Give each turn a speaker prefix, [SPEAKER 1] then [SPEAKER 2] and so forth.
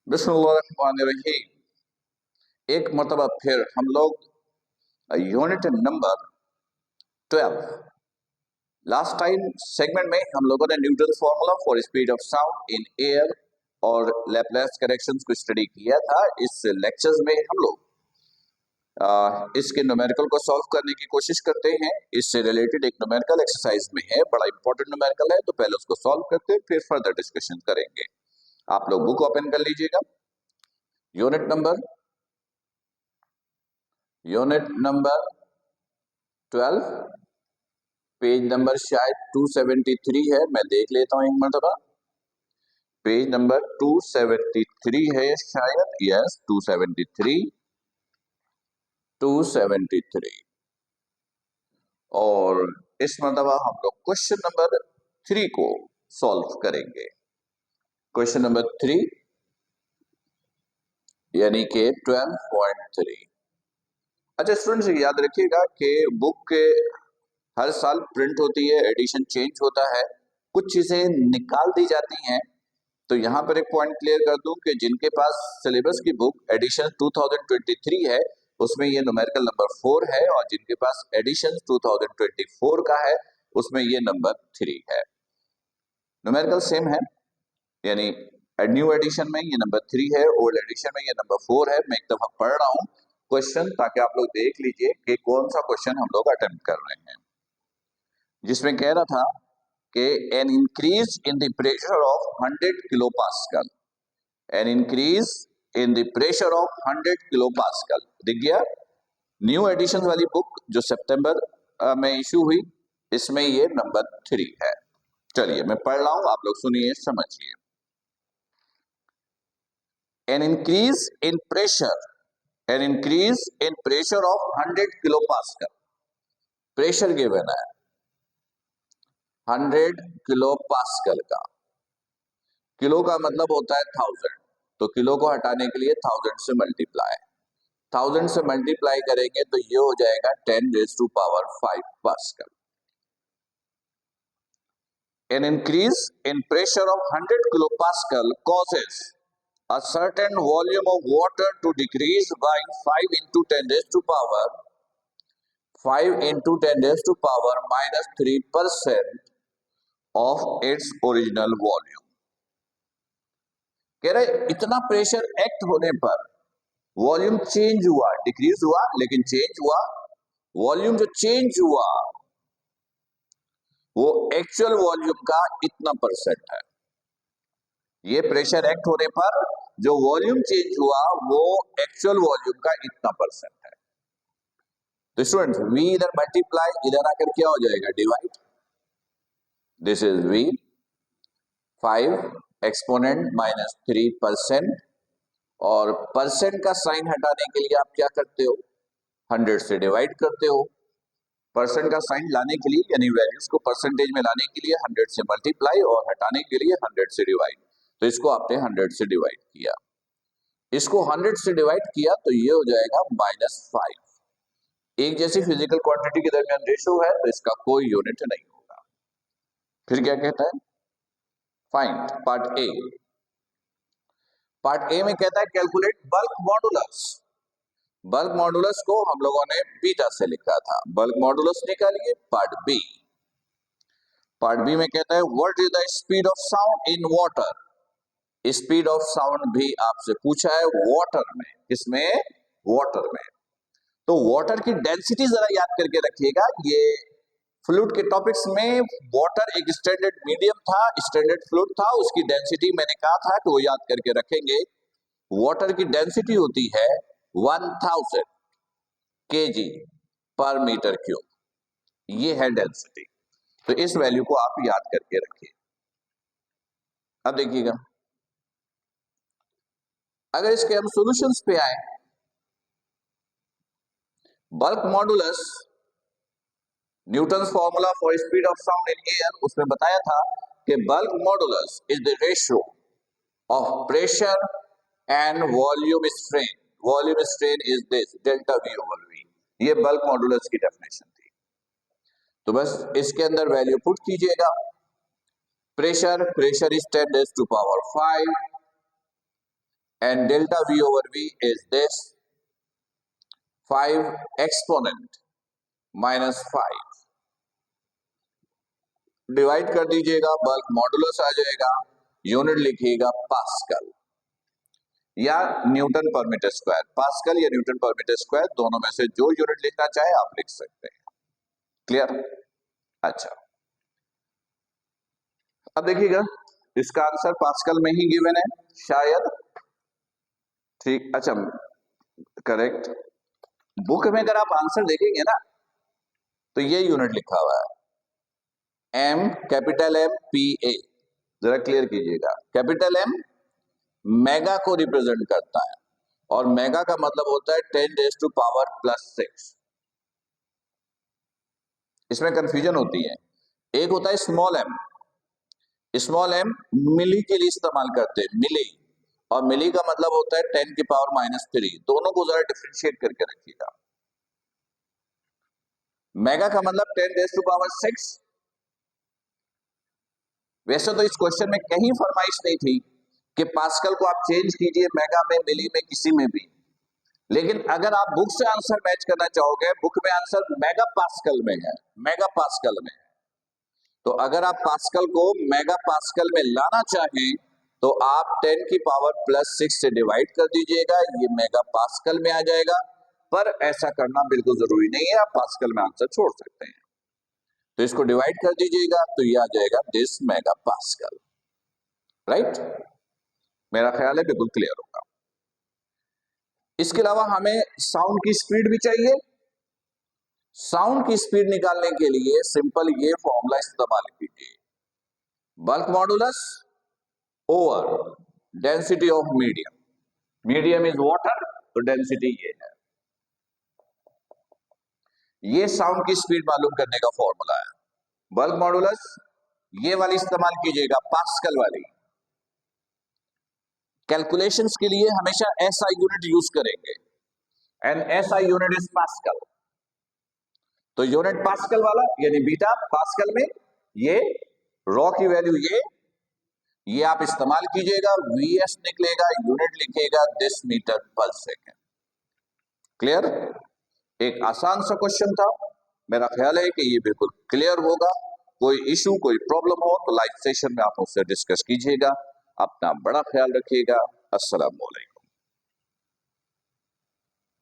[SPEAKER 1] बिस्मिल्लाहिर्रहमानिर्रहीम। एक मरतबा फिर हम लोग unit number 12 last time segment में हम लोगों ने Newton formula for speed of sound in air और लैपलेस करेक्शंस को स्टडी किया था। इस लेक्चर्स में हम लोग इसके न्यूमेरिकल को सॉल्व करने की कोशिश करते हैं। इससे रिलेटेड एक न्यूमेरिकल एक्सरसाइज में है, बड़ा इंपॉर्टेंट न्यूमेरिकल है, तो पहले उसको सॉल्व करते हैं, फिर फर्दर डिस्कशन करेंगे। आप लोग बुक ओपन कर लीजिएगा। यूनिट नंबर 12, पेज नंबर शायद 273 है, मैं देख लेता हूं एक मरतबा। पेज नंबर 273 है शायद, यस 273 और इस मरतबा हम लोग क्वेश्चन नंबर 3 को सॉल्व करेंगे। क्वेश्चन नंबर 3 यानी कि 12.3। अच्छा स्टूडेंट्स, याद रखिएगा कि बुक के हर साल प्रिंट होती है, एडिशन चेंज होता है, कुछ चीजें निकाल दी जाती हैं। तो यहाँ पर एक पॉइंट क्लियर कर दूं कि जिनके पास सिलेबस की बुक एडिशन 2023 है उसमें ये न्यूमेरिकल नंबर 4 है, और जिनके पास एडिशन 2024 का है उसमें ये नंबर 3 है। न्यूमेरिकल सेम है, यानी न्यू एडिशन में ये नंबर 3 है, ओल्ड एडिशन में ये नंबर 4 है। मैं एक दफा पढ़ रहा हूँ क्वेश्चन ताकि आप लोग देख लीजिए कि कौन सा क्वेश्चन हम लोग अटेम्प्ट कर रहे हैं, जिसमें कह रहा था कि an increase in the pressure of 100 kilo pascal, an increase in the pressure of 100 kilo pascal. दिख गया? न्यू एडिशन वाली बुक जो सितंबर में इशू हुई, इसमें ये नंबर 3 है। चलिए मैं पढ़ रहा हूं, आप लोग सुनिए समझिए। An increase in pressure, an increase in pressure of 100 kilo pascal, pressure given है 100 किलो पास्कल का। किलो का मतलब होता है 1000, तो किलो को हटाने के लिए 1000 से मल्टीप्लाई, 1000 से मल्टीप्लाई करेंगे तो ये हो जाएगा 10⁵ pascal. An increase in pressure of 100 kilopascal causes a certain volume of water to decrease by 5 into 10 raised to power 3% of its original volume। कह रहे इतना प्रेशर एक्ट होने पर वॉल्यूम चेंज हुआ, डिक्रीज हुआ लेकिन चेंज हुआ। वॉल्यूम जो चेंज हुआ वो एक्चुअल वॉल्यूम का इतना परसेंट है। ये प्रेशर एक्ट होने पर जो वॉल्यूम चेंज हुआ वो एक्चुअल वॉल्यूम का इतना परसेंट है। तो स्टूडेंट्स v इधर मल्टीप्लाई, इधर आकर क्या हो जाएगा divide. This is v 5 exponent minus 3%, और परसेंट का साइन हटाने के लिए आप क्या करते हो, 100 से डिवाइड करते हो। परसेंट का साइन लाने के लिए यानी वैल्यूज को परसेंटेज में लाने के लिए 100 से मल्टीप्लाई और हटाने के लिए 100 से डिवाइड। तो इसको आपने 100 से डिवाइड किया, इसको 100 से डिवाइड किया तो ये हो जाएगा -5। एक जैसी फिजिकल क्वांटिटी के दरमियान रेशो है तो इसका कोई यूनिट नहीं होगा। फिर क्या कहता है, find part A. Part A में कहता है calculate bulk modulus. Bulk modulus को हम लोगों ने बीटा से लिखा था, बल्क मॉडुलस निकालिए। पार्ट बी, पार्ट बी में कहता है what is the speed of sound in water. Speed of sound भी आपसे पूछा है वाटर में, किसमें, वाटर में। तो वाटर की डेंसिटी जरा याद करके रखिएगा। ये फ्लूइड के टॉपिक्स में वाटर एक स्टैंडर्ड मीडियम था, स्टैंडर्ड फ्लूइड था, उसकी डेंसिटी मैंने कहा था कि वो याद करके रखेंगे। वाटर की डेंसिटी होती है 1000 kg पर मीटर क्यूब, ये है डेंसिटी। तो इस वैल्यू को आप याद करके रखिए। अब देखिएगा, अगर इसके हम सॉल्यूशंस पे आए, bulk modulus, Newton's formula for speed of sound in air, उसमें बताया था कि bulk modulus is the ratio of pressure and volume strain. Volume strain is this delta V over V. ये बल्क मॉडुलस की definition थी। तो बस इसके अंदर वैल्यू पुट कीजिएगा। Pressure, pressure is 10⁵ 5, and delta V over V is this 5 exponent minus 5. Divide कर दीजिएगा, बल्क मॉडुलस आ जाएगा, यूनिट लिखिएगा पास्कल या न्यूटन पर मीटर स्क्वायर। पास्कल या न्यूटन पर मीटर स्क्वायर, दोनों में से जो यूनिट लिखना चाहे आप लिख सकते हैं। क्लियर? अच्छा, अब देखिएगा इसका आंसर पास्कल में ही गिवन है शायद। ठीक, अच्छा करेक्ट। बुक में अगर आप आंसर देखेंगे ना तो ये यूनिट लिखा हुआ है M, capital M P A. जरा क्लियर कीजिएगा, कैपिटल एम मेगा को रिप्रेजेंट करता है और मेगा का मतलब होता है 10⁻⁻6। इसमें कंफ्यूजन होती है। एक होता है स्मॉल एम, स्मॉल एम मिली के लिए इस्तेमाल करते हैं, मिली, और मिली का मतलब होता है 10⁻³ दोनों को जरा डिफरेंशिएट करके रखिएगा। मेगा का मतलब 10⁻6। वैसे तो इस क्वेश्चन में कहीं फरमाइश नहीं थी कि पास्कल को आप चेंज कीजिए मेगा में, मिली में, किसी में भी, लेकिन अगर आप बुक से आंसर मैच करना चाहोगे, बुक में आंसर मेगा पास्कल में है, मेगा पास्कल में है, तो अगर आप पास्कल को मेगा पास्कल में लाना चाहें तो आप 10⁻⁻6 से डिवाइड कर दीजिएगा, ये मेगा पास्कल में आ जाएगा। पर ऐसा करना बिल्कुल जरूरी नहीं है, आप पास्कल में आंसर छोड़ सकते हैं। तो इसको डिवाइड कर दीजिएगा तो ये आ जाएगा दिस मेगा पास्कल। राइट, मेरा ख्याल है बिल्कुल क्लियर होगा। इसके अलावा हमें साउंड की स्पीड भी चाहिए। साउंड की स्पीड निकालने के लिए सिंपल ये फॉर्मूला इस्तेमाल कीजिए, bulk modulus over density of medium. Medium is water, तो डेंसिटी ये है। ये साउंड की स्पीड मालूम करने का फॉर्मूला है। बल्क मॉडुलस ये वाली इस्तेमाल कीजिएगा, पास्कल वाली। कैलकुलेशंस के लिए हमेशा एसआई यूनिट यूज करेंगे and SI unit is pascal. तो यूनिट पास्कल वाला यानी बीटा पास्कल में, ये रॉ की वैल्यू ये आप इस्तेमाल कीजिएगा, वीएस निकलेगा, यूनिट लिखिएगा दिस मीटर पर सेकेंड। क्लियर? एक आसान सा क्वेश्चन था, मेरा ख्याल है कि ये बिल्कुल क्लियर होगा। कोई इशू, कोई प्रॉब्लम हो तो लाइव सेशन में आप मुझसे डिस्कस कीजिएगा। अपना बड़ा ख्याल रखिएगा। अस्सलाम वालेकुम।